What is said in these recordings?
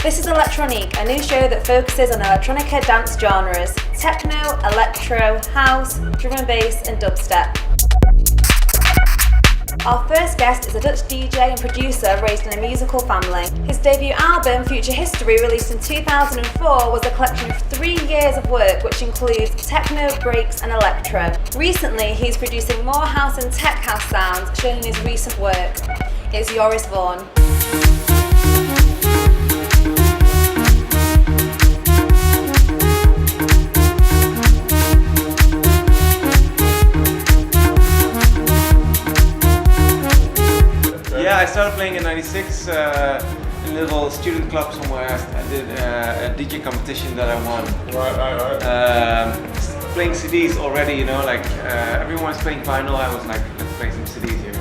This is Elek Tronique, a new show that focuses on electronica dance genres: techno, electro, house, drum and bass, and dubstep. Our first guest is a Dutch DJ and producer raised in a musical family. His debut album, Future History, released in 2004, was a collection of 3 years of work which includes techno, breaks and electro. Recently, he's producing more house and tech house sounds, shown in his recent work. It's Joris Vaughan. Yeah, I started playing in '96 in a little student club somewhere. I did a DJ competition that I won. Right. Playing CDs already, you know, like everyone's playing vinyl. I was like, let's play some CDs here.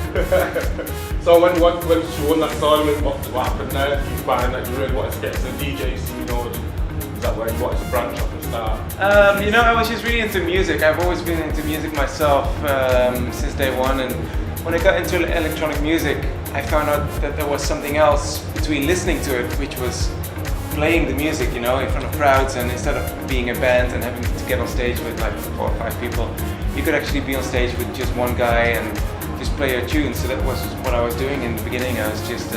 So when you won that tournament, what happened there? Did you find that you really wanted to get into the DJ scene, or is that where you wanted to branch off and start? You know, I was just really into music. I've always been into music myself since day one, and when I got into electronic music, I found out that there was something else between listening to it, which was playing the music, you know, in front of crowds, and instead of being a band and having to get on stage with like 4 or 5 people, you could actually be on stage with just one guy and just play a tune. So that was what I was doing in the beginning. I was just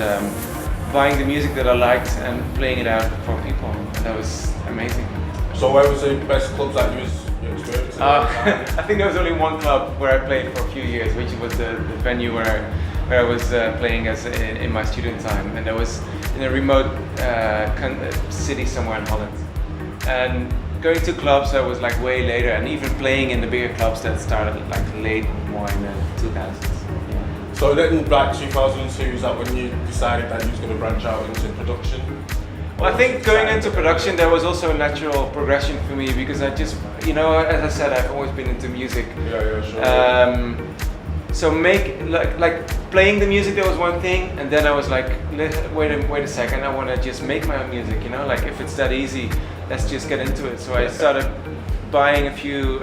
buying the music that I liked and playing it out for people. And that was amazing. So where was the best clubs that you experienced? I think there was only one club where I played for a few years, which was the venue where I was playing as in my student time, and that was in a remote city somewhere in Holland. And going to clubs, I was like way later, and even playing in the bigger clubs that started like late more in the 2000s. Yeah. So then, like 2002, is that when you decided that you was going to branch out into production? Well, I think going into production, there was also a natural progression for me, because I just, you know, as I said, I've always been into music. Yeah, sure. So like playing the music, there was one thing, and then I was like, wait a second, I want to just make my own music, you know, like if it's that easy, let's just get into it. So I started buying a few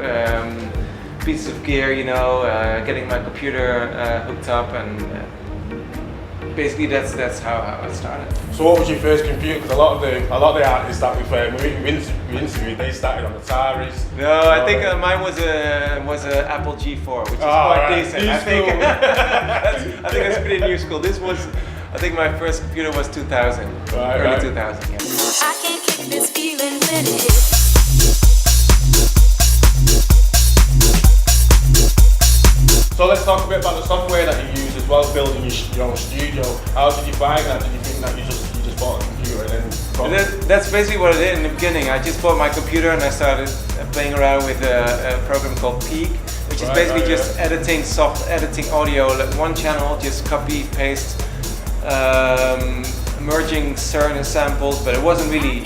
pieces of gear, you know, getting my computer hooked up, and basically that's how I started. So what was your first computer? Because a lot of the artists that we interviewed, they started on Ataris. No, I think mine was a Apple G4, which is quite decent. I think that's pretty new school. This was, I think my first computer was 2000, early 2000. Yeah. I can't kick this feeling when it hits. So let's talk a bit about the software that you use as well, building your own studio. How did you find that? Did you think that you just bought a computer and then? That's basically what I did in the beginning. I just bought my computer and I started playing around with a program called Peak, which is basically just editing audio, like one channel, just copy, paste, merging certain samples, but it wasn't really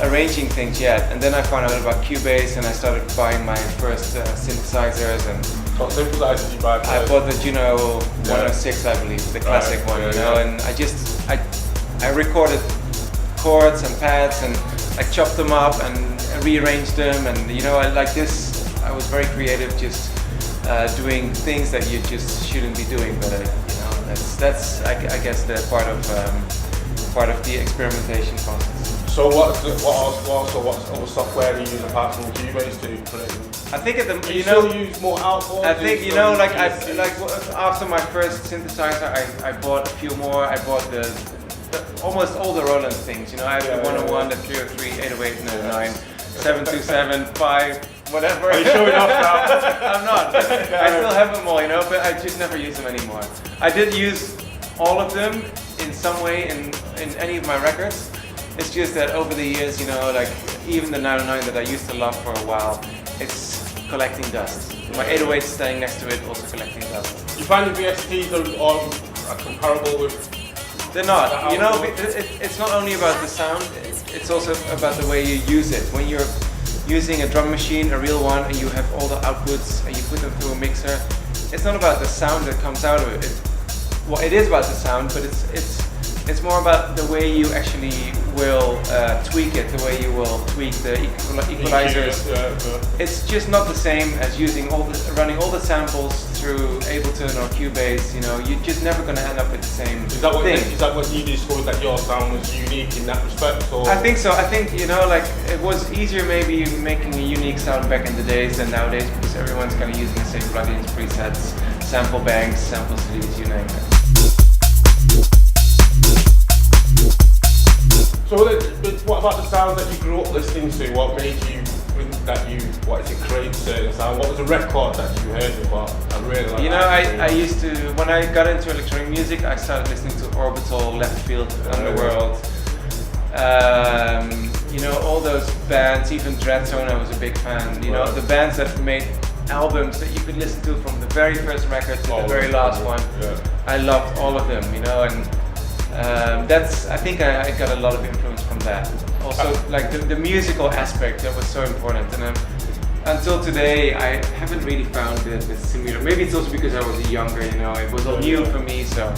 arranging things yet. And then I found out about Cubase, and I started buying my first synthesizers. And what synthesizer did you buy? I bought the Juno 106, I believe, the classic one, you know. And I recorded chords and pads, and I chopped them up and rearranged them, and you know, I was very creative, just doing things that you just shouldn't be doing. But you know, that's I guess the part of the experimentation process. So what other software do you use apart from Cubase to put it in? I think you still use more outboard. I think, you know, like after my first synthesizer, I bought a few more. I bought almost all the Roland things. You know, I have the 101, the 303, 808, 909, 727, 5, whatever. Are you showing off now? I'm not. I still have them all, you know, but I just never use them anymore. I did use all of them in some way in any of my records. It's just that over the years, you know, like even the 909 that I used to love for a while, it's collecting dust. My 808 staying next to it, also collecting dust. You find the VSTs are comparable with? They're not. You know, it's not only about the sound, it's also about the way you use it. When you're using a drum machine, a real one, and you have all the outputs and you put them through a mixer, it's not about the sound that comes out of it. Well, it is about the sound, but it's It's more about the way you actually will tweak it, the way you will tweak the equalizers. It's just not the same as using running all the samples through Ableton or Cubase. You know, you're just never going to end up with the same thing. Is that what you discovered, that your sound was unique in that respect? Or? I think so. I think, you know, like it was easier maybe making a unique sound back in the days than nowadays, because everyone's kind of using the same plugins, presets, sample banks, sample cities, you name it. So what about the sound that you grew up listening to? What made you think that you wanted to create certain sound? What was the record that you heard about? I really like. You know, I used to, when I got into electronic music, I started listening to Orbital, Left Field, Underworld. You know, all those bands, even Dreadzone, I was a big fan. You know, the bands that made albums that you could listen to from the very first record to the very last one. Yeah. I loved all of them, you know, and I think I got a lot of influence from that. Also, like the musical aspect, that was so important. And until today, I haven't really found the similar. Maybe it's also because I was younger, you know, it was all new for me, so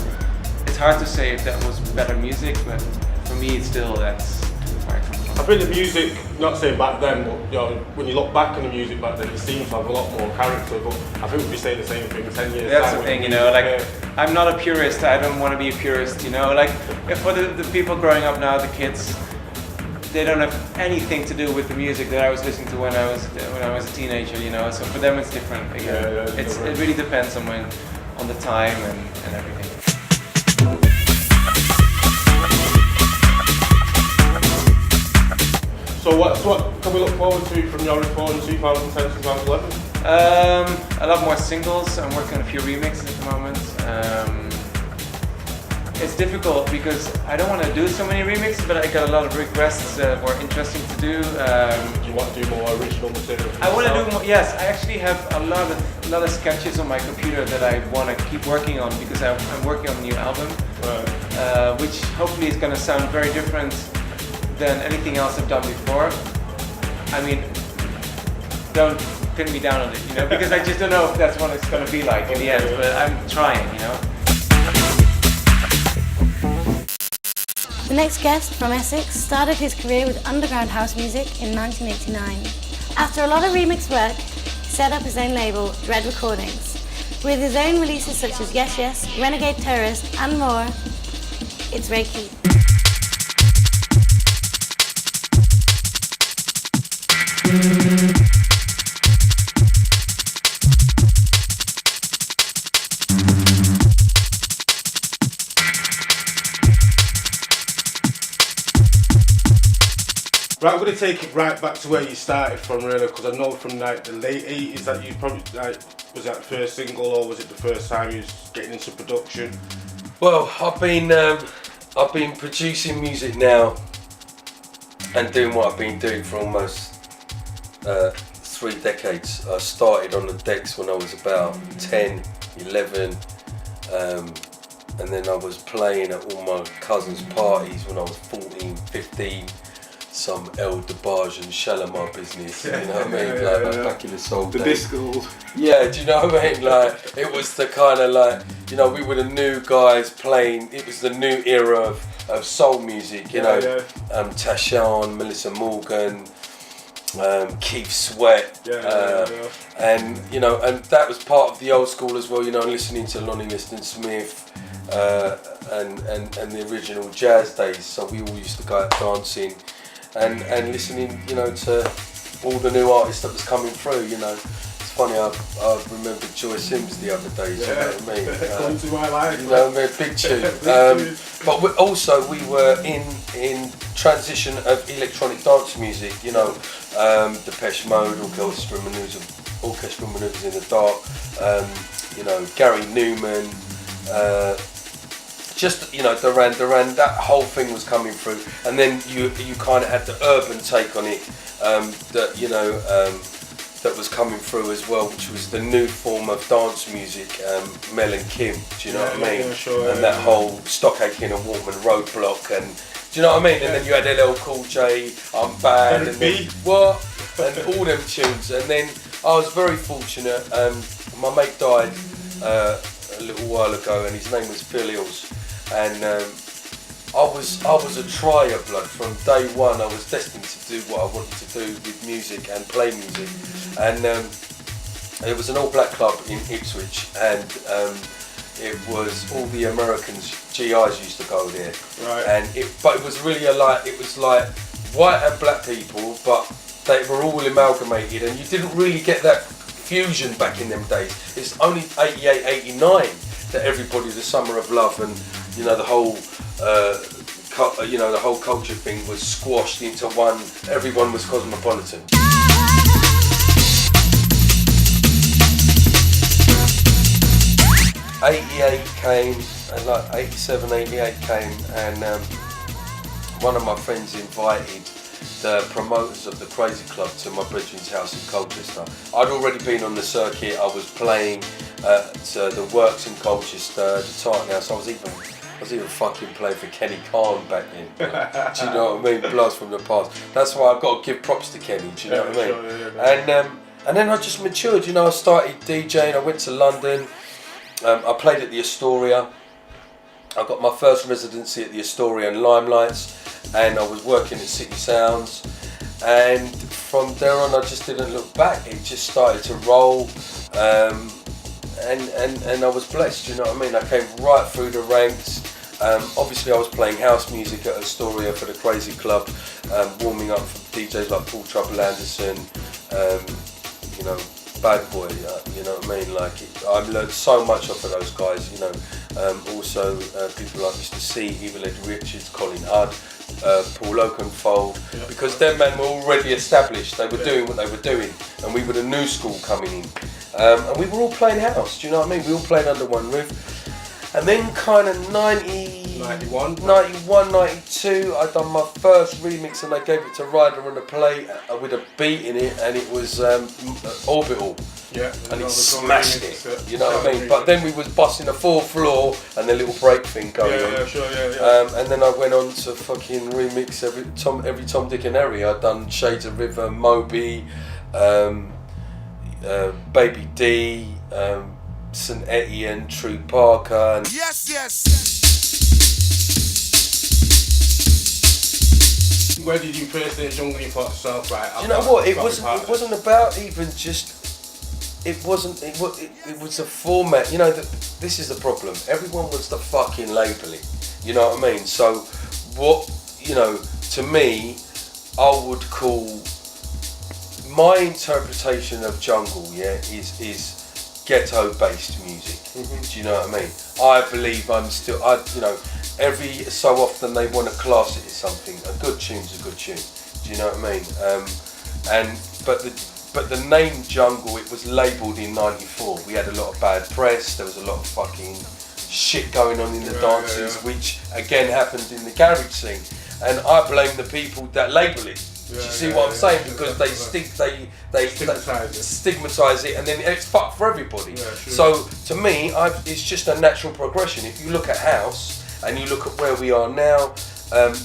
it's hard to say if that was better music, but for me, it's still, that's where I come from. I think the music, not saying back then, but you know, when you look back on the music back then, it seems to have a lot more character, but I think we'd be saying the same thing 10 years That's time. the thing, you know, like, I'm not a purist, I don't want to be a purist, you know, like, for the people growing up now, the kids, they don't have anything to do with the music that I was listening to when I was a teenager, you know, so for them it's different again. It really depends on the time and everything. So what can we look forward to from your report in 2010, 2011? A lot more singles. I'm working on a few remixes at the moment. It's difficult because I don't want to do so many remixes, but I got a lot of requests that were interesting to do. Do you want to do more original material? I want to do more. Yes, I actually have a lot of sketches on my computer that I want to keep working on because I'm working on a new album, which hopefully is going to sound very different than anything else I've done before. I mean, don't pin me down on it, you know, because I just don't know if that's what it's going to be like in the end, but I'm trying, you know. The next guest from Essex started his career with underground house music in 1989. After a lot of remix work, he set up his own label, Dread Recordings. With his own releases such as Yes Yes, Renegade Terrorist and more, it's Reiki. Right, I'm going to take it right back to where you started from, really, because I know from like the late 80s that you probably, like, was that the first single or was it the first time you was getting into production? Well, I've been producing music now and doing what I've been doing for almost 3 decades. I started on the decks when I was about 10, 11, and then I was playing at all my cousins' parties when I was 14, 15. Some El DeBarge and Shalimar business, you know what I mean? Like back in the soul days. The disco. Yeah, do you know what I mean? Like, it was the kind of like, you know, we were the new guys playing, it was the new era of soul music, you know. Tashawn, Melissa Morgan, Keith Sweat, and, you know, and that was part of the old school as well, you know, listening to Lonnie Liston Smith and the original jazz days, so we all used to go out dancing. And listening, you know, to all the new artists that was coming through, you know. It's funny, I remembered Joy Sims the other day, you know what I mean? Come to my life. You know, I mean, big tune. But we were in transition of electronic dance music, you know, Depeche Mode, Orchestral Manoeuvres in the Dark, you know, Gary Newman, just, you know, Duran, that whole thing was coming through, and then you kind of had the urban take on it, that, you know, that was coming through as well, which was the new form of dance music, Mel and Kim, do you know what I mean? Yeah, sure, and that whole Stockake in a Walkman Roadblock, and do you know what I mean? And then you had LL Cool J, I'm Bad, and then, what? And all them tunes, and then I was very fortunate, my mate died a little while ago, and his name was Phil Hills. And I was a trier, blood. From day one, I was destined to do what I wanted to do with music and play music. And it was an all-black club in Ipswich, and it was all the Americans, GIs used to go there. Right. And but it was really it was like white and black people, but they were all amalgamated, and you didn't really get that fusion back in them days. It's only 88, 89 that everybody, the Summer of Love, and you know the whole the whole culture thing was squashed into one. Everyone was cosmopolitan. 88 came, and like 87, 88 came, and one of my friends invited the promoters of the Crazy Club to my brethren's house in Colchester. I'd already been on the circuit. I was playing at the Works in Colchester, the Tartan House. I was even fucking playing for Kenny Khan back then. Do you know what I mean? Blast from the past. That's why I've got to give props to Kenny. Do you know what I mean? Sure, and then I just matured. You know, I started DJing. I went to London. I played at the Astoria. I got my first residency at the Astoria and Limelights, and I was working at City Sounds, and from there on I just didn't look back. It just started to roll, and I was blessed, you know what I mean? I came right through the ranks. Obviously I was playing house music at Astoria for the Crazy Club, warming up for DJs like Paul Trouble Anderson, you know, Bad Boy, you know what I mean? Like, I've learned so much off of those guys, you know. Also people like Mr. C, Evil Ed Richards, Colin Hudd, Paul Oakenfold, because them men were already established. They were doing what they were doing, and we were the new school coming in. And we were all playing house, do you know what I mean? We all played under one roof. And then kind of 91, 92, I done my first remix, and I gave it to Ryder on the plate with a beat in it, and it was Orbital. Yeah. And he smashed it, you know what I mean? But then we was busting a 4th floor and the little break thing going on. Yeah, sure. And then I went on to fucking remix every Tom, Dick and Harry. I'd done Shades of River, Moby, Baby D, St. Etienne, True Parker. And Yes. Where did you first hear Jungle? You thought yourself, right? You know what? It wasn't about even just. It wasn't. It was a format. You know, this is the problem. Everyone wants to fucking label it. You know what I mean? So, what, you know, to me, I would call my interpretation of jungle. Yeah, is ghetto-based music. Mm-hmm. Do you know what I mean? I believe you know, every so often they want to class it as something. A good tune's a good tune. Do you know what I mean? But the name jungle, it was labelled in '94. We had a lot of bad press. There was a lot of fucking shit going on in the dances, which again happened in the garage scene. And I blame the people that label it. Do you see what I'm saying? Because they stigmatise it, and then it's fucked for everybody. So to me, it's just a natural progression. If you look at house and you look at where we are now,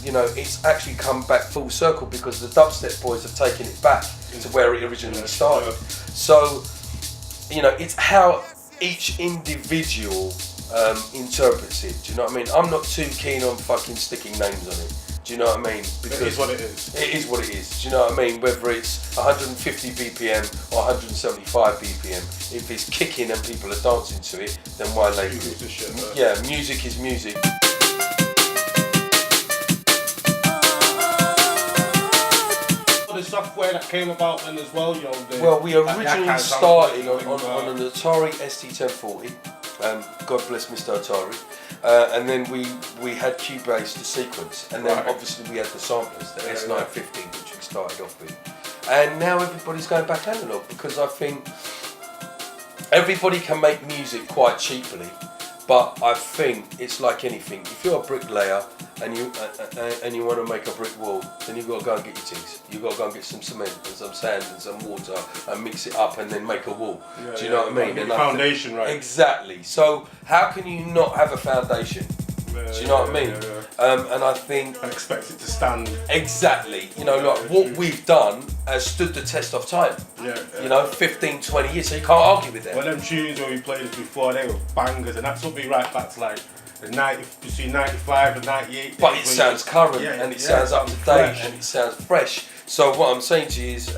you know, it's actually come back full circle because the dubstep boys have taken it back to where it originally started. So, you know, it's how each individual interprets it. Do you know what I mean? I'm not too keen on fucking sticking names on it. Do you know what I mean? Because it is what it is. It is what it is. Do you know what I mean? Whether it's 150 BPM or 175 BPM, if it's kicking and people are dancing to it, then why label it? Yeah, music is music. The software that came about then as well, well, we originally started on an Atari ST1040. God bless Mr. Atari. And then we had Cubase to sequence, and then obviously we had the samplers, the S950, which we started off with. And now everybody's going back analog because I think everybody can make music quite cheaply, but I think it's like anything. If you're a bricklayer and you want to make a brick wall, then you've got to go and get your things. You've got to go and get some cement and some sand and some water and mix it up and then make a wall. Do you know what I mean? And foundation, right? Exactly. So how can you not have a foundation? Do you know what I mean? And I think... And expect it to stand. Exactly. You know, like what we've done has stood the test of time. You know, 15, 20 years, so you can't argue with them. Well, them tunes when we played this before, they were bangers, and that took me right back to like between 95 and 98. But it sounds current and it sounds up to date and it sounds fresh. So what I'm saying to you is,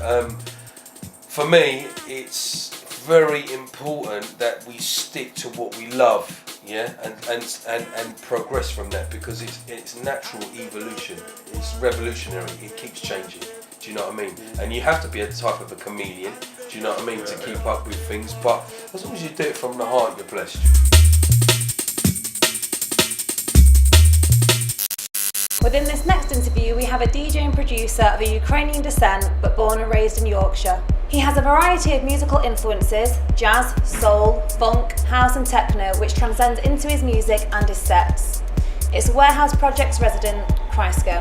for me, it's very important that we stick to what we love, and progress from that, because it's natural evolution. It's revolutionary. It keeps changing. Do you know what I mean? And you have to be a type of a chameleon. Do you know what I mean? To keep up with things. But as long as you do it from the heart, you're blessed. Within this next interview, we have a DJ and producer of a Ukrainian descent, but born and raised in Yorkshire. He has a variety of musical influences: jazz, soul, funk, house and techno, which transcends into his music and his sets. It's Warehouse Projects resident, Chrysko.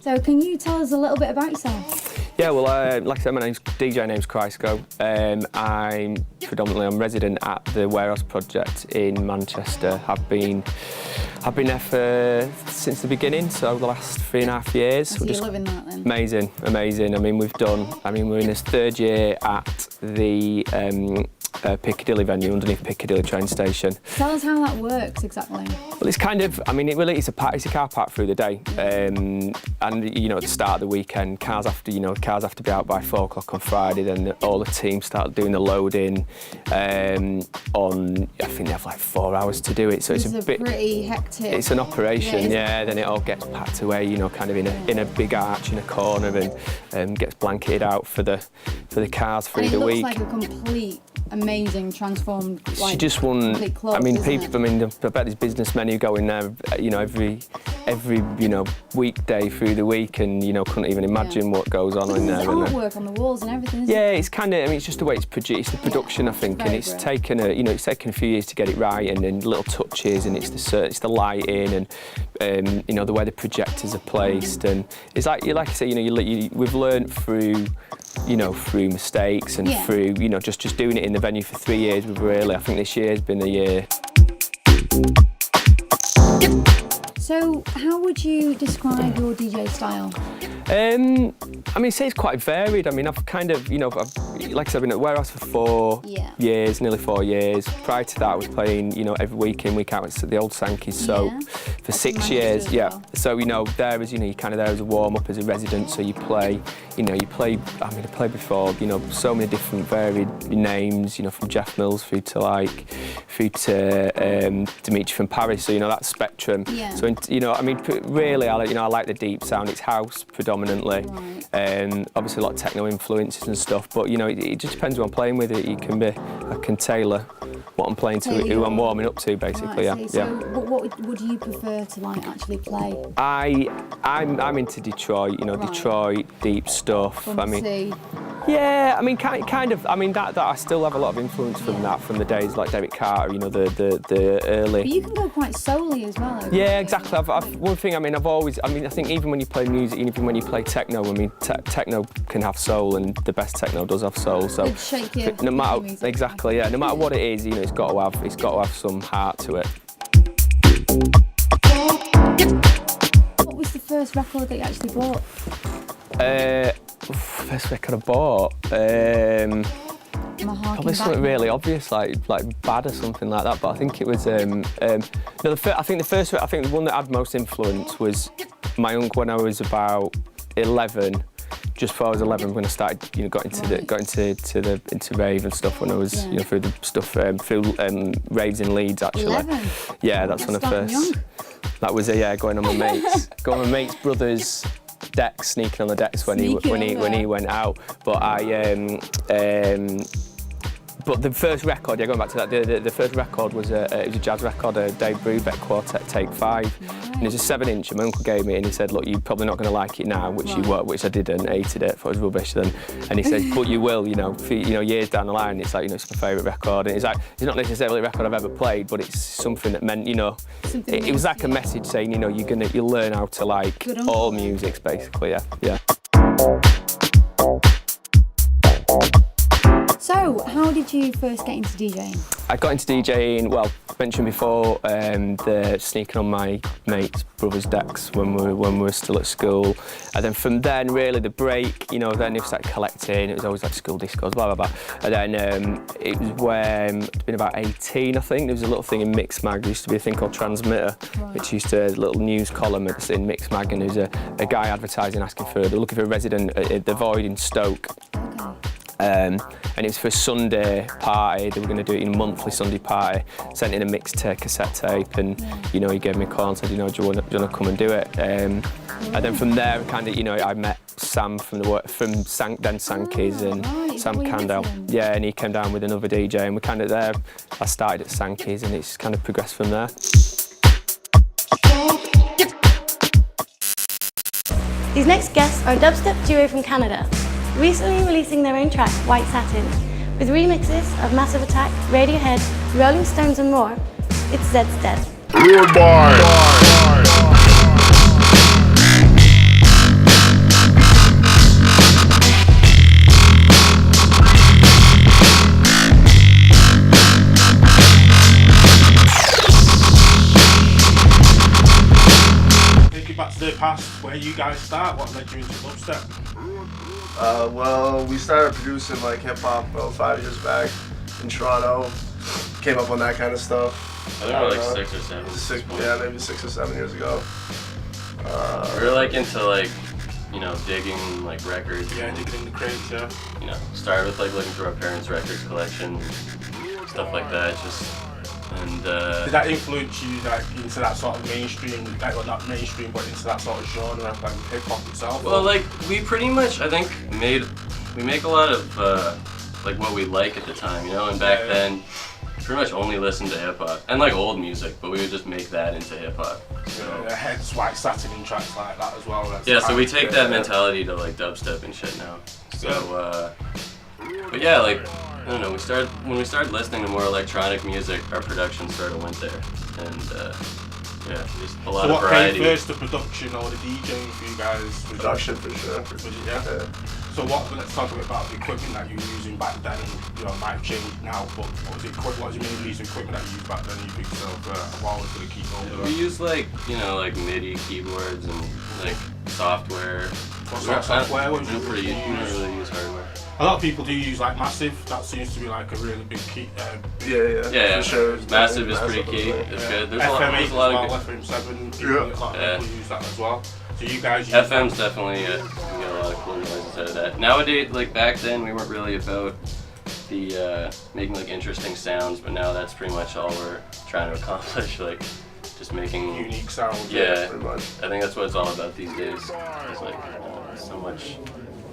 So can you tell us a little bit about yourself? Yeah, well, like I said, my name's Chrysko. I'm resident at the Warehouse Project in Manchester. I've been there since the beginning, so the last 3.5 years. So you're loving that then? Amazing. I mean, we're in this third year at the Piccadilly venue, underneath Piccadilly train station. Tell us how that works exactly. Well, it's kind of, I mean, it's a car park through the day, and you know, at the start of the weekend, cars have to be out by 4 o'clock on Friday. Then all the teams start doing the loading. I think they have like 4 hours to do it, so it's a bit pretty hectic. It's an operation, yeah. Then it all gets packed away, you know, kind of in a big arch in a corner, and gets blanketed out for the cars through the week. It looks like a complete, amazing, transformed. She just won. Club, I mean, I bet there's businessmen who go in there, you know, every weekday through the week, and you know, couldn't even imagine what goes on in there. There's artwork on the walls and everything. Isn't it? It's kind of. I mean, it's just the way it's produced. It's the production, I think, and it's taken a few years to get it right, and then little touches, and it's the lighting, and you know, the way the projectors are placed, and it's like I say, you know, we've learned through mistakes and through, you know, just doing it in the venue for 3 years. I think this year's been the year. So, how would you describe your DJ style? I mean, it's quite varied. I mean, I've kind of, you know, like I said, I've been at Warehouse for 4 years, nearly 4 years. Prior to that, I was playing, you know, every week in, week out at the old Sankey's soap for 6 years. So, you know, you're kind of there as a warm-up, as a resident, so you play, I played before, you know, so many different varied names, you know, from Jeff Mills through to Dimitri from Paris, so, you know, that spectrum. So, you know, I mean, really, I like the deep sound. It's house predominantly, obviously a lot of techno influences and stuff, but, you know, it just depends who I'm playing with. I can tailor what I'm playing to, who I'm warming up to, basically. So what would you prefer to like actually play? I'm into Detroit, you know, Detroit deep stuff. Yeah, I mean, kind of. I mean, that I still have a lot of influence from the days like Derek Carter, you know, the early. But you can go quite soul-y as well. Yeah, exactly. I think even when you play music, even when you play techno, I mean, techno can have soul, and the best techno does have soul. So no matter no matter what it is, you know, it's got to have some heart to it. What was the first record that you actually bought? First record I bought. Probably something really obvious, like Bad or something like that. But I think it was. I think the one that had most influence was my uncle when I was about 11. Just before I was 11, when I started, you know, got into rave and stuff. When I was, you know, through the stuff through raves in Leeds actually. 11? Yeah, that's when I first. Young. That was going on my mate's brother's decks, sneaking on the decks when he went out. But the first record, going back to that, the first record was it was a jazz record, a Dave Brubeck Quartet Take 5. And it was a 7-inch, and my uncle gave me it, and he said, look, you're probably not going to like it now, which I didn't, hated it, thought it was rubbish then. And he said, but you will, you know, years down the line, it's like, you know, it's my favourite record. And it's like, it's not necessarily a record I've ever played, but it's something that meant, you know, it was like a message saying, you know, you'll learn how to like all musics, basically, yeah. So, So, how did you first get into DJing? I got into DJing, well, I mentioned before, the sneaking on my mates' brothers' decks when we were still at school. And then from then, really, the break, you know, then it started collecting. It was always like school discos, blah, blah, blah. And then it was when, it's been about 18, I think, there was a little thing in Mix Mag. There used to be a thing called Transmitter, which used to, a little news column in Mix Mag, and there was a guy advertising, asking for, they're looking for a resident at the Void in Stoke. And it was for a Sunday party. They were going to do it in a monthly Sunday party. Sent in a mixed cassette tape, and you know, he gave me a call and said, you know, do you want to come and do it? And then from there, kind of, you know, I met Sam from Sankey's and Sam Chamdal. Yeah, and he came down with another DJ, and we're kind of there. I started at Sankey's, and it's kind of progressed from there. These next guests are a dubstep duo from Canada, recently releasing their own track, White Satin, with remixes of Massive Attack, Radiohead, Rolling Stones and more. It's Zed's Dead. Take it back to the past, where you guys start, what led you into dubstep? Well, we started producing like hip hop about 5 years back in Toronto. Came up on that kind of stuff. I think we were like 6 or 7. Yeah, maybe 6 or 7 years ago. We were like into like, you know, digging like records. Yeah, digging in the crates, yeah. You know, started with like looking through our parents' records collection, stuff like that. And did that influence you like into that sort of mainstream, like, well, not mainstream, but into that sort of genre, like hip hop itself? well, like we pretty much, I think, we make a lot of like what we like at the time, you know. And back then, pretty much only listened to hip hop and like old music, but we would just make that into hip hop. So. Yeah, hence White Satin and tracks like that as well. That's yeah, so we take that mentality to like dubstep and shit now. So, but yeah, like. I don't know, when we started listening to more electronic music, our production sort of went there. And yeah, just a lot of variety. So what came first, the production or the DJing for you guys? Production for sure. Was it, yeah? So let's talk a bit about the equipment that you were using back then, and you know, it might have changed now, but what was your main piece of equipment that you used back then you picked yourself a while to keep over? We used like, you know, like MIDI keyboards and like software. What sort of software? We don't really use hardware. A lot of people do use like Massive. That seems to be like a really big key. Yeah, for sure. Massive is pretty key. It's good. There's FM8 a lot of good. FM7. People use that as well. So you guys use FM's definitely. We get a lot of cool noises out of that. Nowadays, like back then, we weren't really about the making like interesting sounds, but now that's pretty much all we're trying to accomplish. Like just making unique sounds. Yeah, pretty much. I think that's what it's all about these days. It's like so much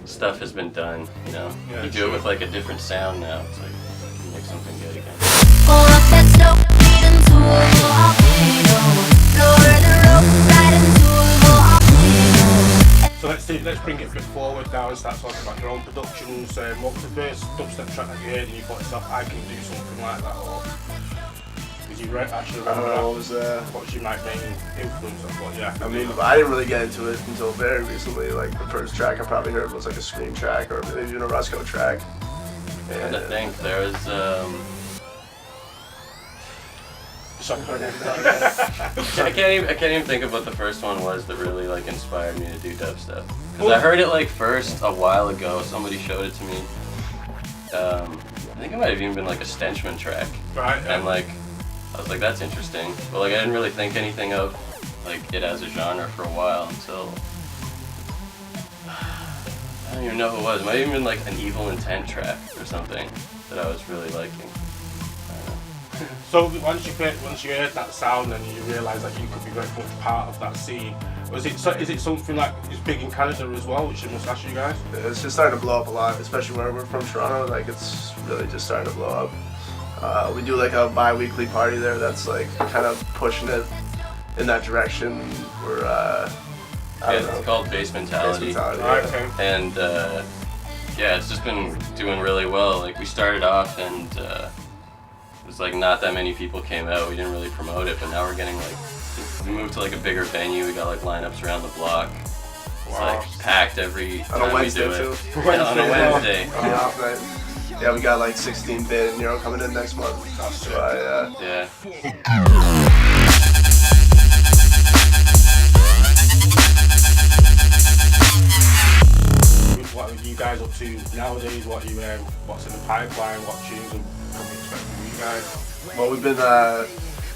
stuff has been done, you know. Yeah, you do it with like a different sound now. It's like you can make something good again. Pull up that slope, lead into a volcano. Lower the rope, right into a volcano. So let's bring it a bit forward now and start talking about your own productions. What was the first dubstep track that you heard and you thought yourself, I can do something like that? Or did you actually remember that? What was your main influence? I thought, yeah. I mean, I didn't really get into it until very recently. Like the first track I probably heard was like a Scream track or maybe even a Rusco track. And I think there was I can't even think of what the first one was that really like inspired me to do dubstep. Because I heard it like first a while ago. Somebody showed it to me. I think it might have even been like a Stenchman track. Right. And like I was like, that's interesting. But like I didn't really think anything of like it as a genre for a while until I don't even know who it was. It might have even been like an Evil Intent track or something that I was really liking. So once you heard that sound and you realised that you could be very much part of that scene, is it something like it's big in Canada as well, which you must ask you guys? It's just starting to blow up a lot, especially where we're from, Toronto. Like it's really just starting to blow up. We do like a bi-weekly party there that's like kind of pushing it in that direction. We're it's called Bass Mentality. Okay. And yeah, it's just been doing really well. Like we started off and it was like not that many people came out. We didn't really promote it, but now we're getting like, we moved to like a bigger venue. We got like lineups around the block. It's like packed every time we do it. Too. Yeah, on a Wednesday. yeah, we got like 16-bit and Nero coming in next month. That's So Yeah. What are you guys up to nowadays? What's in the pipeline? What tunes can we expect from you guys? well, we've been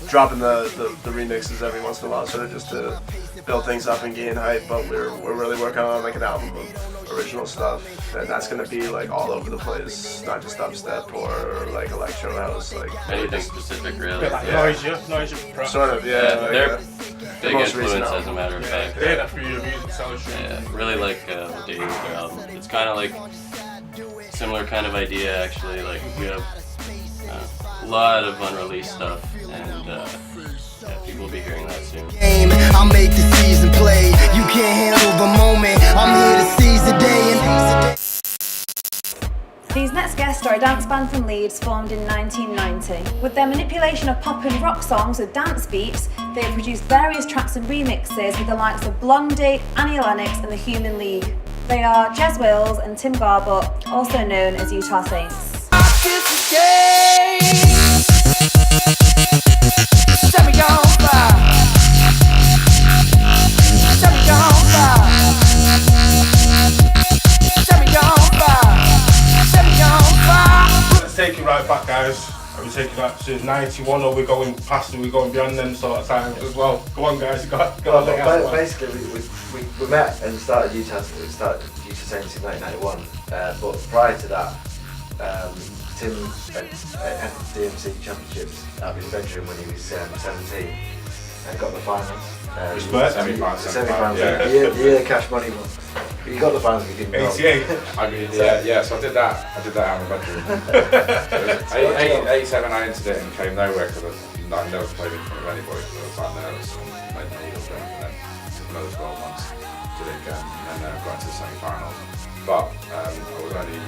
dropping the remixes every once in a while, sort of just to build things up and gain hype. But we're really working on like an album of original stuff, and that's gonna be like all over the place, not just dubstep or like electro house, like Anything specific, really. Bit like noise, sort of, yeah. Like, They're big most recent influence, as a album. matter of fact. Yeah, that's for your music selection. Yeah, really like what they do with their album. It's kind of like similar kind of idea, actually. Like we have a lot of unreleased stuff, and yeah, people will be hearing that soon. I'll make the season play. You can't handle the moment. I'm here to seize the day. These next guests are a dance band from Leeds formed in 1990. With their manipulation of pop and rock songs with dance beats, they have produced various tracks and remixes with the likes of Blondie, Annie Lennox and the Human League. They are Jez Wills and Tim Garbutt, also known as Utah Saints. Let's take it right back, guys. Are we taking that since 91, or we're going past and we're going beyond them sort of times as well? Go on, guys. Go on, basically, we met and started Utah Saints in 1991. But prior to that, Tim had DMC Championships out of his bedroom when he was 17 and got the finals. Semi-finals. Yeah. The year Cash Money won. You got the finals, you didn't know. 88. I mean, yeah, so I did that out in my bedroom. 87 I entered it and came nowhere because I never played in front of anybody because I was that nervous and made no real game, and then took another 12 months, did it again, and then got into the semi-finals. But I was only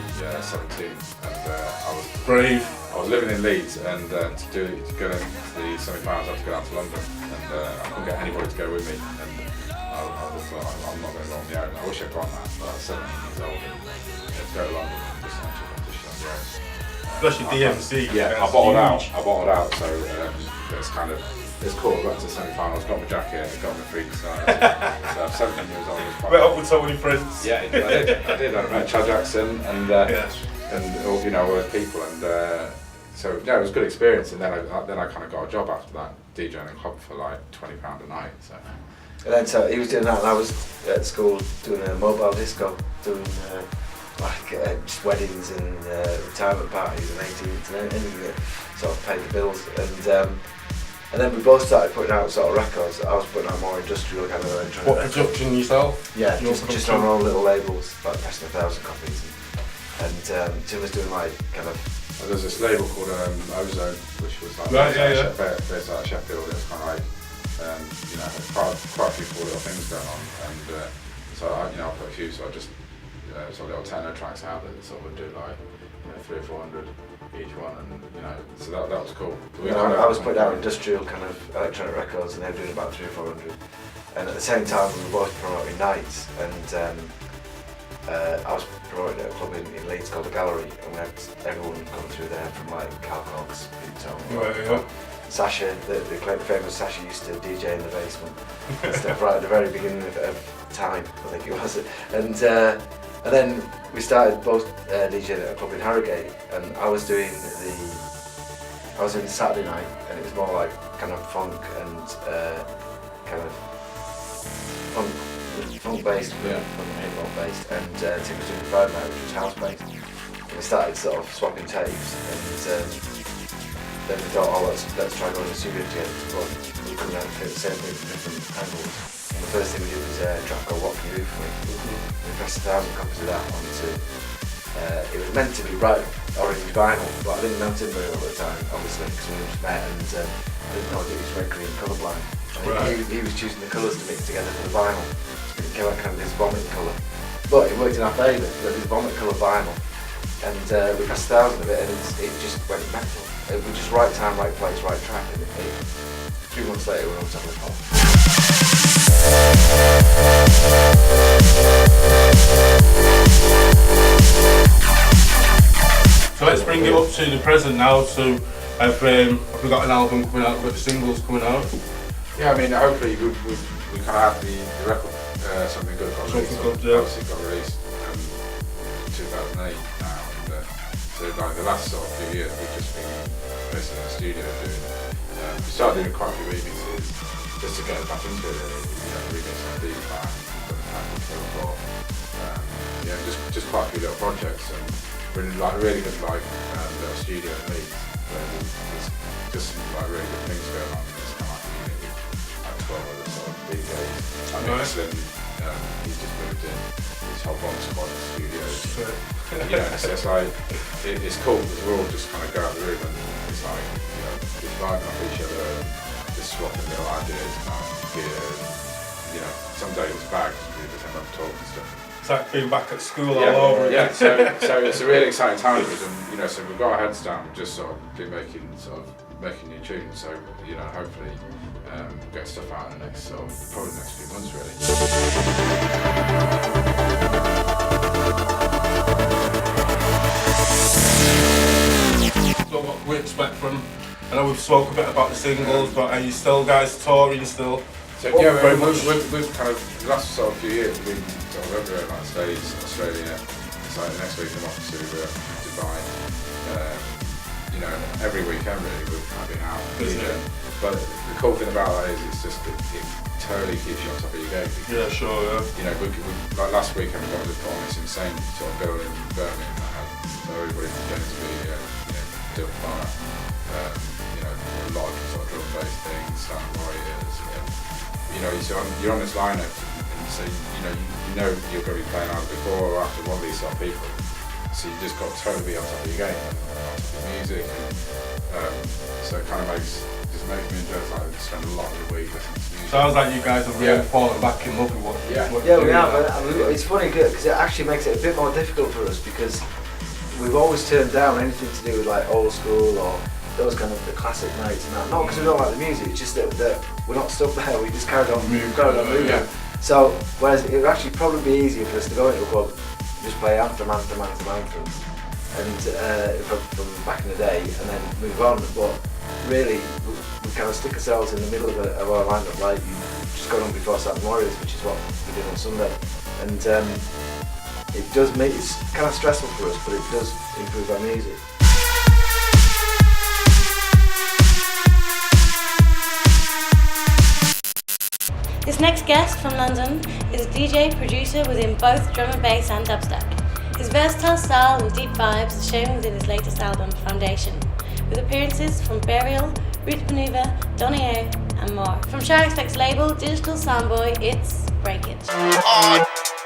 17 and I was brave. I was living in Leeds, and to go into the semi-finals I had to go down to London, and I couldn't get anybody to go with me, and I just thought I'm not going to go on my own. I wish I'd gone that, but I was 17 years old and to go to London and just actually competition on the own. Especially DMC. Yeah, I bottled out, so it's kind of, it's cool. I got to the semi-finals, got my jacket, got my freaks. So I'm 17 years old. Went up with so many friends. Yeah, I did. I met Chad Jackson and all, you know, all those people, and so yeah, it was a good experience. And then I kind of got a job after that, DJing in a club for like £20 a night. So. And then so he was doing that, and I was at school doing a mobile disco, doing just weddings and retirement parties and 18s and anything that sort of paid the bills. And then we both started putting out sort of records. I was putting out more industrial kind of electronic. What, production yourself? Yeah, just on our own little labels, like pressing 1,000 copies. And Tim was doing like kind of. There's this label called Ozone, which was like based out of Sheffield. It was kind of like. You know, quite a few cool little things going on, and so I put a few sort of just sort of little techno tracks out that sort of would do like 300 or 400 each one, and so that was cool. I was putting out industrial kind of electronic records, and they were doing about 300 or 400. And at the same time, we were both promoting nights, and I was promoting at a club in Leeds called the Gallery, and we had everyone coming through there from like Cal Cox, Sasha, the famous Sasha used to DJ in the basement and stuff right at the very beginning of time, I think it was. And then we started both DJing at a club in Harrogate, and I was doing the Saturday night, and it was more like kind of funk and kind of funk based, hip hop based, and Tim was doing the Friday night, which was house based. And we started sort of swapping tapes, and then we thought, let's try going to the studio together, but we couldn't fit the same thing from different angles. And the first thing we did was a track called What Can You Do For Me. We pressed 1,000 copies of that onto, it was meant to be bright orange vinyl, but I didn't know Tim very well at the time, obviously, because we just met, and I didn't know that he was red green colourblind. He was choosing the colours to mix together for the vinyl. It came out kind of this vomit colour. But it worked in our favour, because this vomit colour vinyl. And we pressed 1,000 of it, and it just went mental. It was just right time, right place, right track, and 3 months later we were on top of the pop. So bring it up to the present now, so have we got an album coming out, we've got the singles coming out? Yeah, I mean, hopefully we kind of have the record, Something Good got released. Obviously got released in 2008 now, and so like the last sort of few years we've just been basically in the studio doing, we started doing quite a few remixes just to get back into it really, remixing on these bands, yeah, just quite a few little projects, and we're in like really good like little studio in Leeds. There's just some like really good things going on. It's kind of like a unit with like 12 other sort of DJs. Like Eastland, he's just moved in his whole bomb squad studios. So it's like it's cool because we're all just kind of go out the room and it's like just vibing off each other and just swapping little ideas about gear. And, some days it's bags, we just end up talking and stuff. It's like being back at school all over again. Yeah, so it's a really exciting time for us, and so we've got our heads down, we've just sort of been making new tunes, so hopefully we'll get stuff out in the next probably the next few months really. So what we expect from, I know we've spoken a bit about the singles, but are you still guys touring still? So yeah, we've kind of, the last sort of few years we've been sort of everywhere, like States, Australia, so next week I'm off to Dubai. Every weekend really we've kind of been out DJing. But the cool thing about that is it's just it totally keeps you on top of your game. Yeah, sure, yeah. We like last weekend we got to put on this insane sort of building in Birmingham that had everybody from going to be doing fire. A lot of sort of drum bass things, Stand Warriors. So you're on this lineup, and so you know you're going to be playing either before or after one of these sort of people. So you just got to totally be on top of your game, and on top of your music. And, so it kind of makes me enjoy it. Like spend a lot of the week listening to music. Sounds like you guys have really fallen back in love with what. Yeah, we have. It's funny because it actually makes it a bit more difficult for us because we've always turned down anything to do with like old school or those kind of the classic nights and that. Not because we don't like the music, it's just that we're not stuck there, we just carried on moving. Yeah. So, whereas it would actually probably be easier for us to go into a club, just play anthem, and from back in the day, and then move on. But really, we kind of stick ourselves in the middle of our lineup, like you just got on before Sened Warriors, which is what we did on Sunday. And it does make it's kind of stressful for us, but it does improve our music. This next guest from London is a DJ producer within both drum and bass and dubstep. His versatile style and deep vibes are shown within his latest album, Foundation, with appearances from Burial, Roots Maneuver, Donny O, and more. From Show Expect's label, Digital Soundboy, it's Breakage.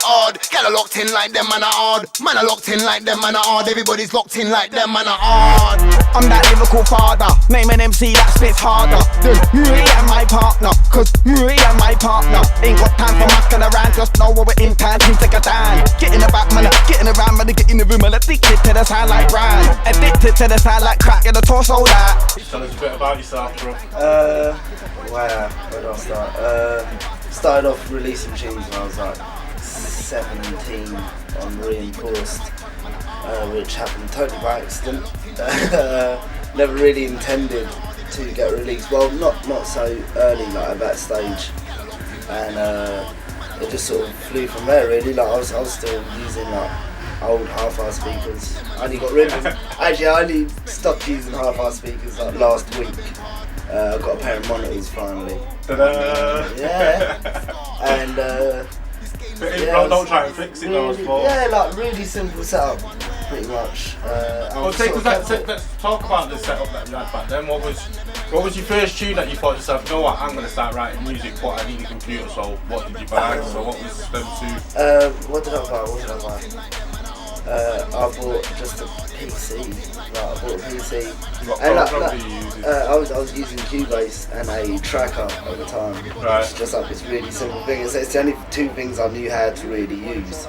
Odd, get a locked in like them, man are odd. Man are locked in like them, man are odd. Everybody's locked in like them, man are odd. I'm that lyrical father, name an MC that spits harder than me and my partner. Cause me and my partner ain't got time for masking around. Just know what we're in time to take a dime. Getting about, man, getting around, man, get in the room and addicted to the sound like Brian. Addicted to the sound like crack, get the torso that. Tell us a bit about yourself, bro. Where do I start? Started off releasing tunes when I was like 17 on Reinforced, which happened totally by accident. Never really intended to get released. Well, not so early, like at that stage, and it just sort of flew from there. Really, like I was still using like old half-hour speakers. I only got rid of them. Actually, I only stopped using half-hour speakers like last week. I got a pair of monitors finally. Yeah, and. Don't try and fix it though, yeah, like really simple setup, pretty much. Let's talk about the setup that you had back then. What was your first tune that you thought to yourself, you know what, I'm going to start writing music, but I need a computer, so what did you buy? So what was them two? What did I buy? I bought just a PC. Like, I bought a PC. I was using Cubase and a tracker at the time. Right. It's just like this really simple thing. It's the only two things I knew how to really use.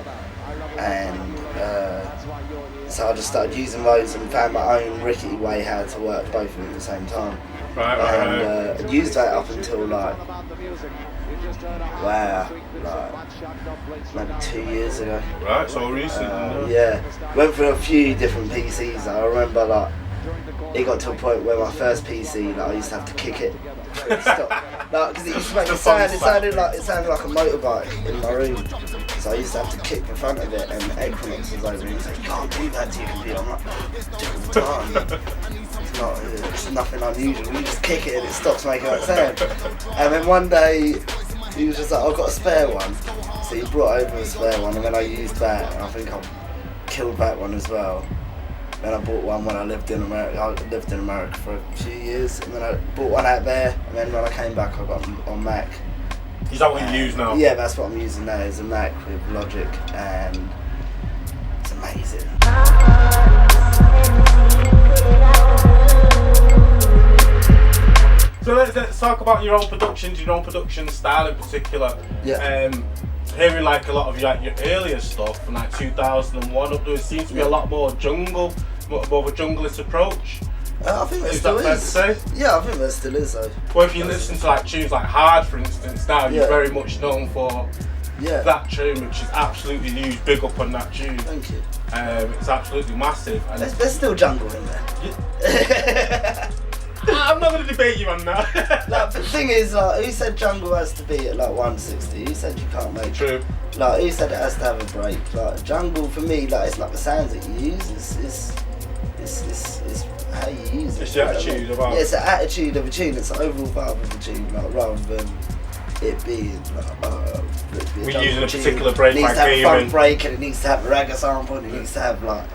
And so I just started using those and found my own rickety way how to work both of them at the same time. Right. And used that up until like Wow, like maybe 2 years ago. Right, so recent. Yeah, went through a few different PCs. I remember like it got to a point where my first PC, like I used to have to kick it. Stop. Like, because it used to make it sounded like a motorbike in my room. So I used to have to kick the front of it, and Equinox was over and he said, "You can't do that to your computer." I'm like, "Do it all the time." It's nothing unusual. You just kick it and it stops making that sound. And then one day he was just like, "I've got a spare one." So he brought over a spare one, and then I used that, and I think I killed that one as well. Then I bought one when I lived in America. I lived in America for a few years, and then I bought one out there, and then when I came back I got on Mac. Is that what you use now? Yeah, that's what I'm using now, is a Mac with Logic, and it's amazing. So let's talk about your own productions, your own production style in particular. Yeah. Hearing like a lot of your earlier stuff from like 2001 up there, it seems to be a lot more jungle, more of a junglist approach. I think there Is still that is. fair to say? Yeah, I think there still is though. Well, if you listen to like tunes like Hard, for instance, now you're Yeah. very much known for that tune, which is absolutely huge. Big up on that tune. Thank you. It's absolutely massive. And There's still jungle in there. I'm not going to debate you on that. Like, the thing is, like, who said jungle has to be at like 160? Who said you can't make True. Like, who said it has to have a break? Like, jungle for me, like, it's like the sounds that you use. It's how you use it. It's the attitude about. Yeah, it's the attitude of a tune. It's the overall vibe of the tune, like, rather than it being like. We're using a particular break. It needs like to have a funk gaming. break, and it needs to have a reggae sample, and it needs to have like.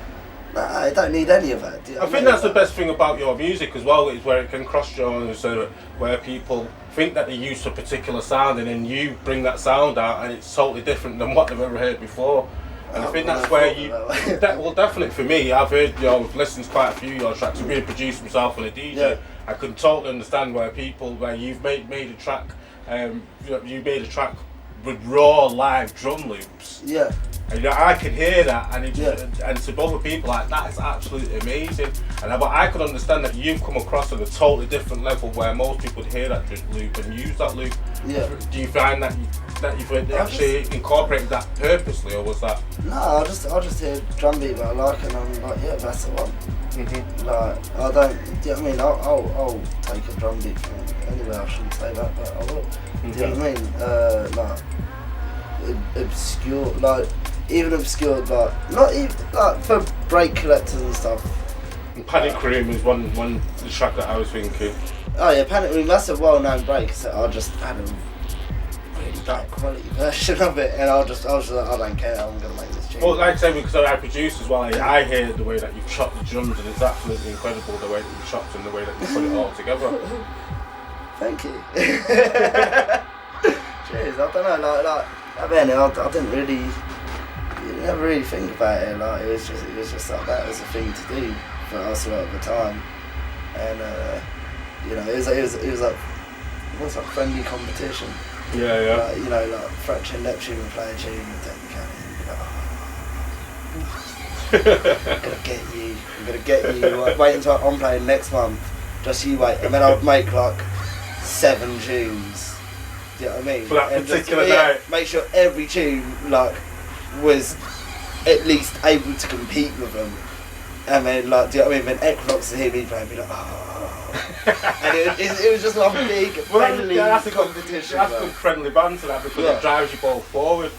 Nah, I don't need any of that. I think that's the best thing about your music as well, is where it can cross genres, so where people think that they're used to a particular sound, and then you bring that sound out, and it's totally different than what they've ever heard before. And I think that's where you. Well, definitely for me, I've heard, I've listened to quite a few of your tracks. I've been a producer myself and a DJ. Yeah. I can totally understand where you've made a track, you made a track with raw live drum loops. Yeah. And I can hear that, and and to other people, like, that is absolutely amazing. And but I could understand that you've come across at a totally different level where most people would hear that loop and use that loop. Yeah. Do you find that you've actually incorporated that purposely, or was that? No, I just hear drum beat that I like, and I'm like, yeah, that's the one. Mm-hmm. Like, I don't. Do you know what I mean? I'll take a drum beat from anywhere. I shouldn't say that, but I will. Mm-hmm. Do you know what I mean? Like obscure, like. Even obscure, like, not even, like, for break collectors and stuff. And Panic Room is one the track that I was thinking. Oh yeah, Panic Room, that's a well-known break, so I just had a really bad quality version of it, and I was just like, I don't care, I'm going to make this tune. Well, like I say, because I produce as well, I hear the way that you've chopped the drums, and it's absolutely incredible the way that you've chopped and the way that you put it all together. Thank you. Cheers, I don't know, like I mean, I didn't really... You never really think about it, like it was just like that was a thing to do for us a lot of the time, and it was like friendly competition. Yeah. Like, like Fracture and Neptune would play a tune and take the can and be like, I'm gonna get you. Like, wait until I'm playing next month. Just you wait, and then I'd make like 7 tunes. Do you know what I mean? For that and particular night. Make sure every tune like. Was at least able to compete with them, and then like, do you know what I mean? When Equinox to hear me play, be like, oh, and it was just like a big friendly competition. That's a good friendly banter, that, because it drives you both forward.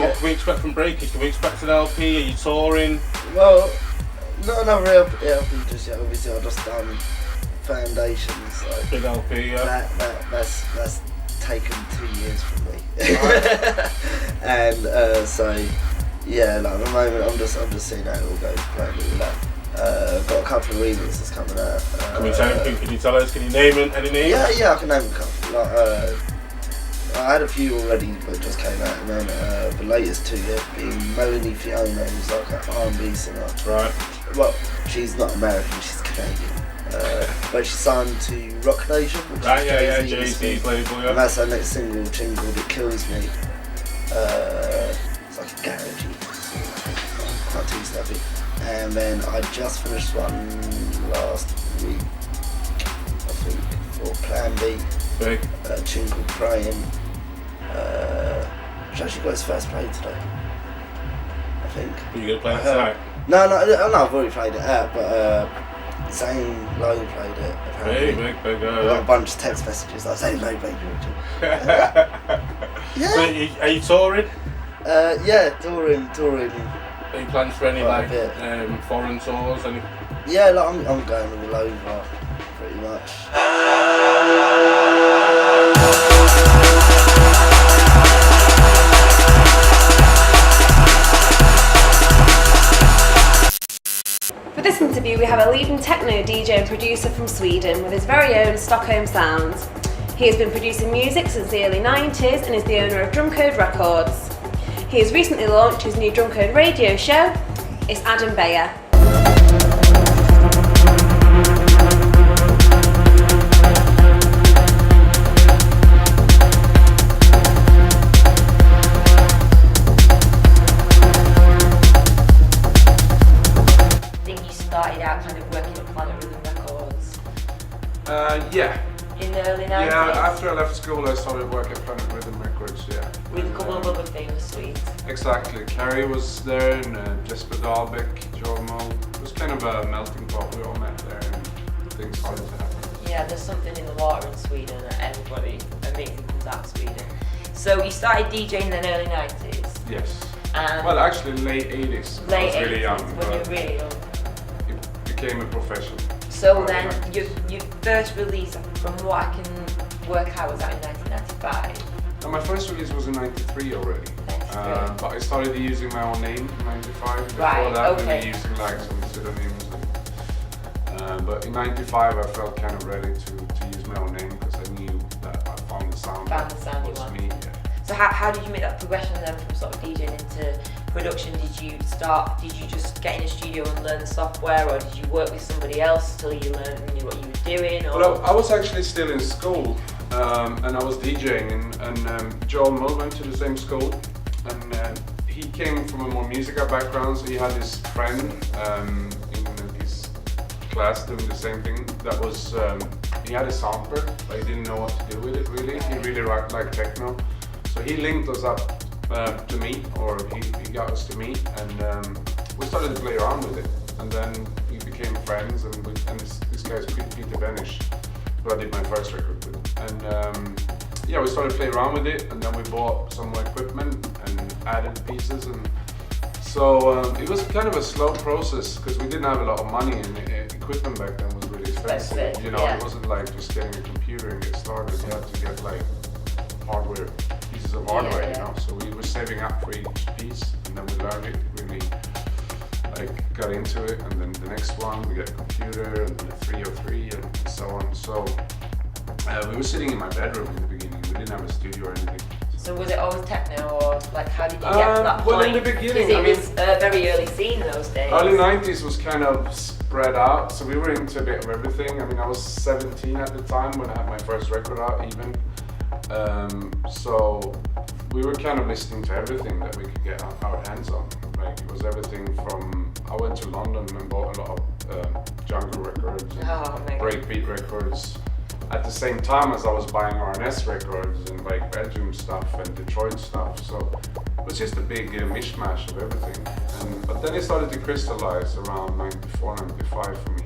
What can we expect from Breakage? Can we expect an LP? Are you touring? Well, not another LP just yet. Obviously, I've just done Foundations. So big LP, yeah. That's taken 2 years from me. And so yeah, like at the moment, I'm just seeing how it all goes. Playing with that. I've got a couple of remixes coming out. Can you tell us? Can you name any names? Yeah, I can name a couple. Like, I had a few already, but just came out, and then the latest 2 being Melanie Fiona, who's like an R&B singer. Right. Well, she's not American, she's Canadian. But she's signed to Rock Nation, which is Jay-Z's label, yeah. And that's her next single, tune called It Kills Me. It's like a garagey, quite too snappy. and then I just finished one last week, I think, for Plan B. Big. A tune called Praying, which actually got its first play today, I think. Are you going to play it tonight? No, I've already played it out, but Zane Lowe played it, apparently. Big. I got a bunch of text messages like, Zane Lowe played it. Yeah. So are you touring? Yeah, touring. Are you planning for any foreign tours? Yeah, like I'm going all over, pretty much. For this interview, we have a leading techno DJ and producer from Sweden with his very own Stockholm sound. He has been producing music since the early 90s and is the owner of Drumcode Records. He has recently launched his new Drumcode radio show. It's Adam Beyer. Started out kind of working at Planet Rhythm Records. Yeah. In the early 90s? Yeah, after I left school I started working at Planet Rhythm Records, yeah. With a couple of other famous Swedes. Exactly. Carrie was there and Jesper Dahlbeck, Jormo. It was kind of a melting pot. We all met there and things started to happen. Yeah, there's something in the water in Sweden that everybody amazing comes out of Sweden. So you started DJing in the early 90s? Yes. Well, actually late 80s. I was really young. When you were really young. Became a profession. So then your first release, from what I can work out, was out in 1995? No, my first release was in 93 already. But I started using my own name in 95. Before that, we were using like some pseudonyms. But in 95 I felt kind of ready to use my own name because I knew that I found the sound that was me. Yeah. So how did you make that progression then from sort of DJing into production? Did you just get in a studio and learn the software, or did you work with somebody else till you learned and knew what you were doing? Or? Well, I was actually still in school and I was DJing and Jon Boda went to the same school and he came from a more musical background, so he had his friend in his class doing the same thing. That was, he had a sampler, but he didn't know what to do with it really. He really liked techno. So he linked us up to me, or he got us to meet, and we started to play around with it. And then we became friends, and this guy's Peter Benish, who I did my first record with. And yeah, we started playing around with it, and then we bought some more equipment and added pieces. And so it was kind of a slow process, because we didn't have a lot of money, and equipment back then was really expensive. You know, it wasn't like just getting a computer and get started. You had to get like hardware. Pieces of hardware, you know. So we were saving up for each piece, and then we learned it. Really, like, got into it, and then the next one we got a computer, and then a 303, and so on. So we were sitting in my bedroom in the beginning. We didn't have a studio or anything. So was it always techno, or like how did you get to that point? Well, in the beginning, because it was a very early scene those days. Early 90s was kind of spread out, so we were into a bit of everything. I mean, I was 17 at the time when I had my first record out, even. So we were kind of listening to everything that we could get our hands on. Like, it was everything from, I went to London and bought a lot of jungle records, breakbeat records, at the same time as I was buying RNS records and like Belgium stuff and Detroit stuff. So it was just a big mishmash of everything. But then it started to crystallize around 94, 95 for me.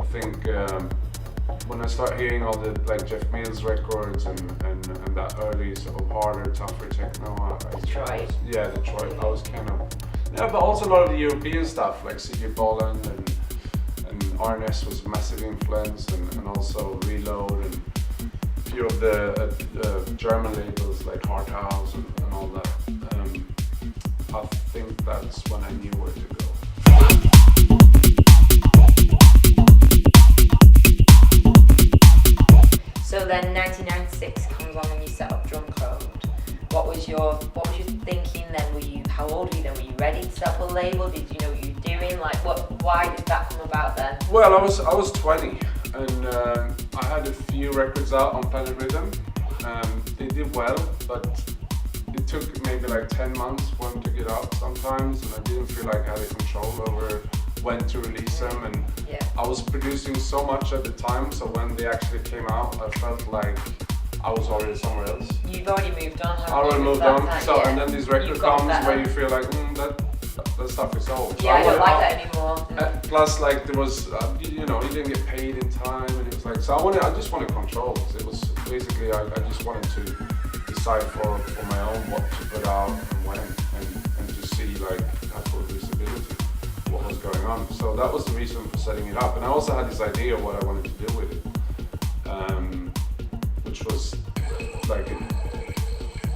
I think when I started hearing all the like Jeff Mills records and that early sort of harder, tougher techno, Detroit. Yeah, Detroit. I was kind of, yeah, but also a lot of the European stuff like C.J. Bolland and RNS was a massive influence, and also Reload and a few of the German labels like Harthouse and all that. I think that's when I knew where to go. So then 1996 comes on and you set up Drumcode. What was your thinking then? How old were you then? Were you ready to set up a label? Did you know what you were doing? Like why did that come about then? Well, I was 20 and I had a few records out on Planet Rhythm. They did well, but it it took maybe like 10 months for them to get out sometimes, and I didn't feel like I had a control over when to release them, and I was producing so much at the time, so when they actually came out, I felt like I was already somewhere else. You've already moved on, haven't you? I already moved on, Time, so and then this record comes where you feel like, that stuff is old. So I don't like that anymore. Plus, like there was, you know, you didn't get paid in time, and it was like, so I just wanted control. It was basically, I just wanted to decide for my own what to put out and when, and to see like have full visibility what was going on. So that was the reason for setting it up, and I also had this idea of what I wanted to do with it, which was like a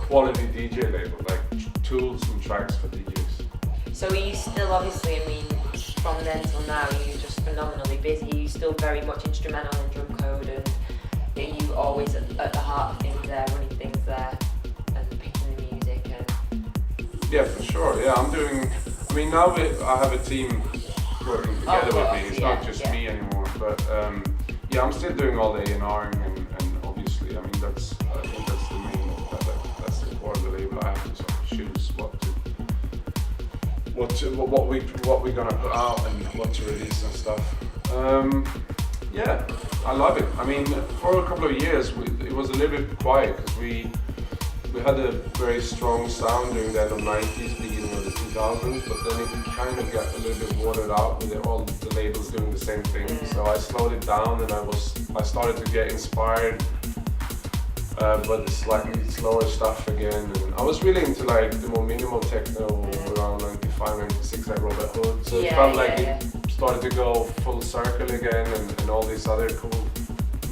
quality DJ label, like tools and tracks for DJs. So are you still, obviously, I mean, from then till now, you're just phenomenally busy. Are you still very much instrumental in drum code, and are you always at the heart of things there, running things there, and picking the music? And yeah, for sure. Yeah, I'm doing. I mean, now I have a team working together with me. It's not just me anymore. But yeah, I'm still doing all the A&Ring, and obviously, I mean, I think that's the main. That's the core of the label. I have to sort of choose what we're gonna put out and what to release and stuff. Yeah, I love it. I mean, for a couple of years it was a little bit quiet because we had a very strong sound during the end of the 90s, beginning of the 2000s, but then it kind of got a little bit watered out with all the labels doing the same thing. So I slowed it down, and I started to get inspired but it's slightly slower stuff again. And I was really into like the more minimal techno around 95, 96, like Robert Hood. So it felt like it started to go full circle again, and all these other cool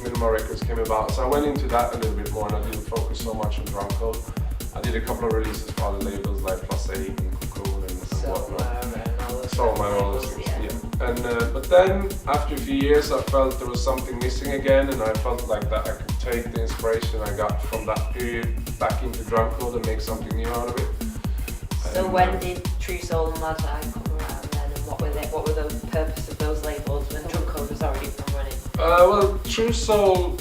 minimal records came about. So I went into that a little bit more, and I didn't focus so much on drum code. I did a couple of releases for other labels like Plus 8 and Kholoud and whatnot. Soma and all those things. And but then after a few years, I felt there was something missing again, and I felt like that I could take the inspiration I got from that period back into drum code and make something new out of it. So when did True Soul and Mad Eye come around then, and what were the purpose of those labels when drum code was already up and running? Well, True Soul,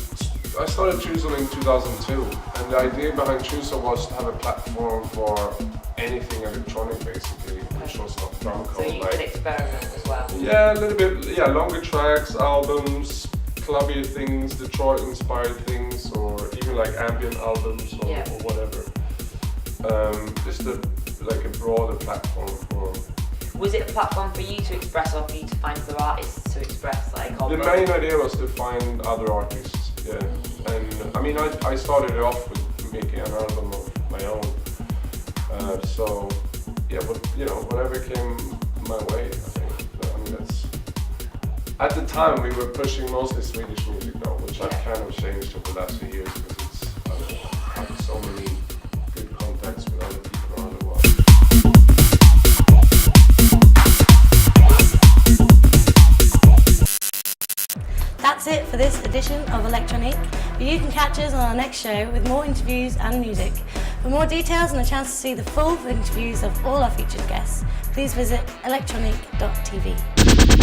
I started True Soul in 2002, and the idea behind True Soul was to have a platform for anything electronic, basically, which was not drum code. So you could experiment as well? Yeah, a little bit, longer tracks, albums, clubbier things, Detroit-inspired things, or even like ambient albums or whatever. Just a broader platform for... Was it a platform for you to express, or for you to find other artists to express? The main idea was to find other artists, yeah. And I mean, I started it off with making an album of my own. So, yeah, but whatever came my way, I think. I mean, that's... At the time, we were pushing mostly Swedish music though, which I've kind of changed over the last few years because I have so many good contacts with other people around the world. That's it for this edition of Elek Tronique, but you can catch us on our next show with more interviews and music. For more details and a chance to see the full interviews of all our featured guests, please visit electronique.tv.